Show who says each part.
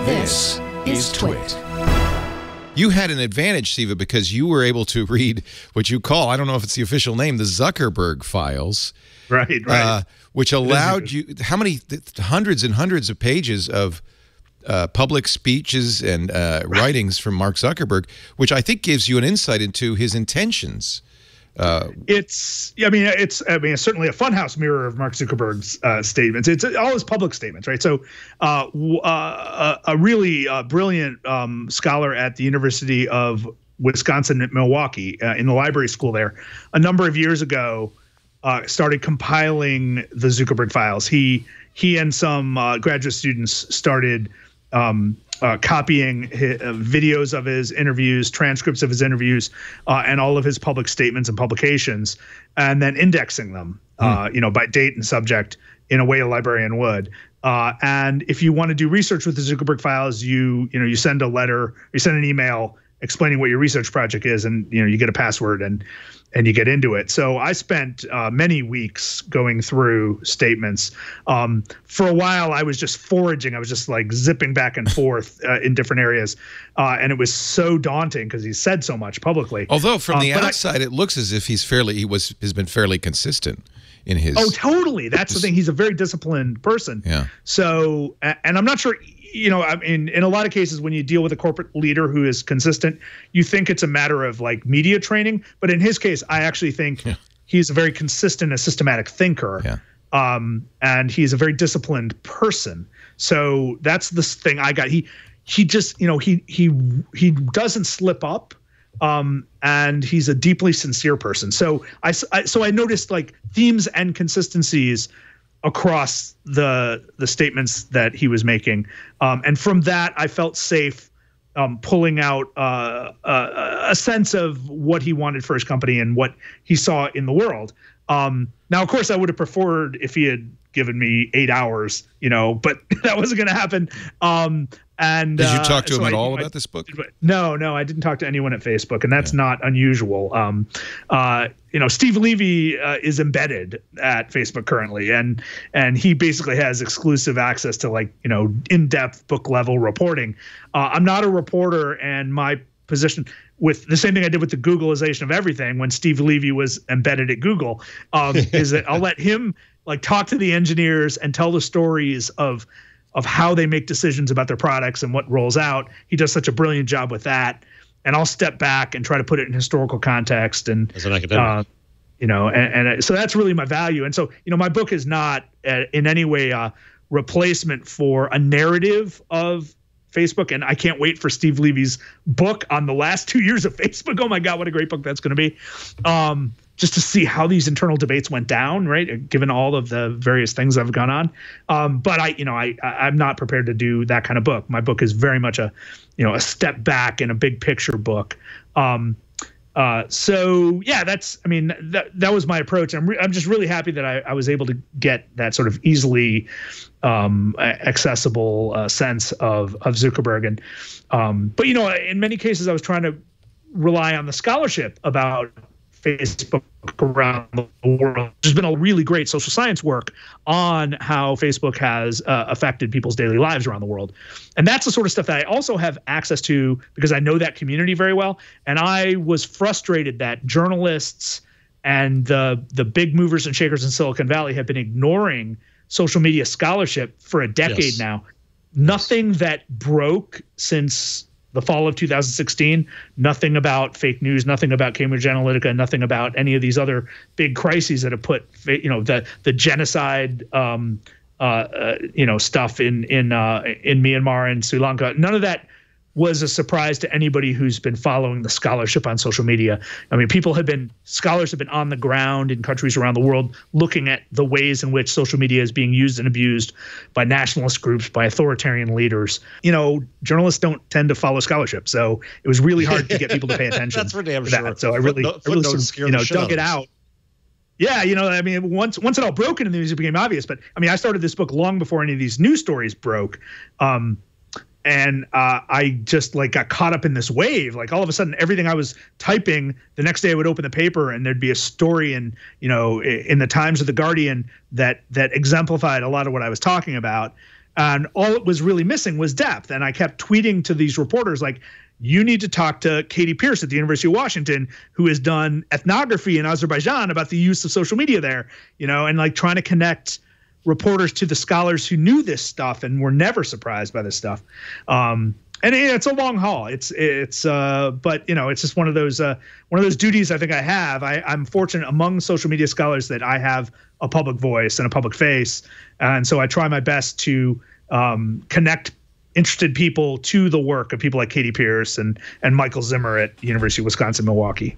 Speaker 1: This is TWiT.
Speaker 2: You had an advantage, Siva, because you were able to read what you call, I don't know if it's the official name, the Zuckerberg files.
Speaker 3: Right.
Speaker 2: Which allowed you, how many, hundreds and hundreds of pages of public speeches and writings from Mark Zuckerberg, which I think gives you an insight into his intentions.
Speaker 3: It's certainly a funhouse mirror of Mark Zuckerberg's statements. It's all his public statements, right? So, a really brilliant scholar at the University of Wisconsin at Milwaukee, in the library school there, a number of years ago, started compiling the Zuckerberg files. He and some graduate students started copying videos of his interviews, transcripts of his interviews, and all of his public statements and publications, and then indexing them, by date and subject in a way a librarian would. And if you want to do research with the Zuckerberg files, you send a letter, you send an email explaining what your research project is, and you get a password and you get into it. So I spent many weeks going through statements. For a while, I was just foraging. I was just like zipping back and forth in different areas. And it was so daunting because he said so much publicly.
Speaker 2: Although from the outside, it looks as if has been fairly consistent in his.
Speaker 3: Oh, totally. That's the thing. He's a very disciplined person.
Speaker 2: Yeah.
Speaker 3: So, and I'm not sure, in a lot of cases when you deal with a corporate leader who is consistent, you think it's a matter of like media training. But in his case, I actually think he's a very consistent and systematic thinker. Yeah. And he's a very disciplined person. So that's the thing I got. He just, he doesn't slip up. And he's a deeply sincere person. So I noticed like themes and consistencies across the statements that he was making, and from that I felt safe pulling out a sense of what he wanted for his company and what he saw in the world. Now, of course, I would have preferred if he had given me 8 hours, but that wasn't going to happen. And
Speaker 2: did you talk to him at all about this book?
Speaker 3: No, I didn't talk to anyone at Facebook, and that's not unusual. Steve Levy is embedded at Facebook currently, and he basically has exclusive access to in-depth book level reporting. I'm not a reporter, and my position with the same thing I did with the Googleization of everything when Steve Levy was embedded at Google is that I'll let him talk to the engineers and tell the stories of how they make decisions about their products and what rolls out. He does such a brilliant job with that. And I'll step back and try to put it in historical context. And
Speaker 4: as an academic,
Speaker 3: so that's really my value. And so, my book is not in any way a replacement for a narrative of Facebook. And I can't wait for Steve Levy's book on the last 2 years of Facebook. Oh my God, what a great book that's going to be. Just to see how these internal debates went down, right? Given all of the various things that have gone on. But I'm not prepared to do that kind of book. My book is very much a step back and a big picture book. So yeah, that was my approach. I'm just really happy that I was able to get that sort of easily accessible sense of Zuckerberg. And but in many cases I was trying to rely on the scholarship about Facebook around the world. There's been a really great social science work on how Facebook has affected people's daily lives around the world. And that's the sort of stuff that I also have access to because I know that community very well. And I was frustrated that journalists and the big movers and shakers in Silicon Valley have been ignoring social media scholarship for a decade now. Nothing that broke since the fall of 2016, nothing about fake news, nothing about Cambridge Analytica, nothing about any of these other big crises that have put, the genocide, stuff in Myanmar and Sri Lanka. None of that was a surprise to anybody who's been following the scholarship on social media. I mean, scholars have been on the ground in countries around the world looking at the ways in which social media is being used and abused by nationalist groups, by authoritarian leaders. Journalists don't tend to follow scholarship. So it was really hard to get people to pay attention.
Speaker 4: That's for damn
Speaker 3: to
Speaker 4: sure.
Speaker 3: That. So I really sort of, dug it out. Yeah, once it all broke into the news, it became obvious. But I started this book long before any of these news stories broke. And I just got caught up in this wave. All of a sudden, everything I was typing, the next day I would open the paper and there'd be a story in the Times or the Guardian that exemplified a lot of what I was talking about. And all it was really missing was depth. And I kept tweeting to these reporters like, you need to talk to Katie Pierce at the University of Washington, who has done ethnography in Azerbaijan about the use of social media there, and like trying to connect reporters to the scholars who knew this stuff and were never surprised by this stuff. And it's a long haul. But it's just one of those duties I think I have. I'm fortunate among social media scholars that I have a public voice and a public face, and so I try my best to connect interested people to the work of people like Katie Pierce and Michael Zimmer at University of Wisconsin-Milwaukee.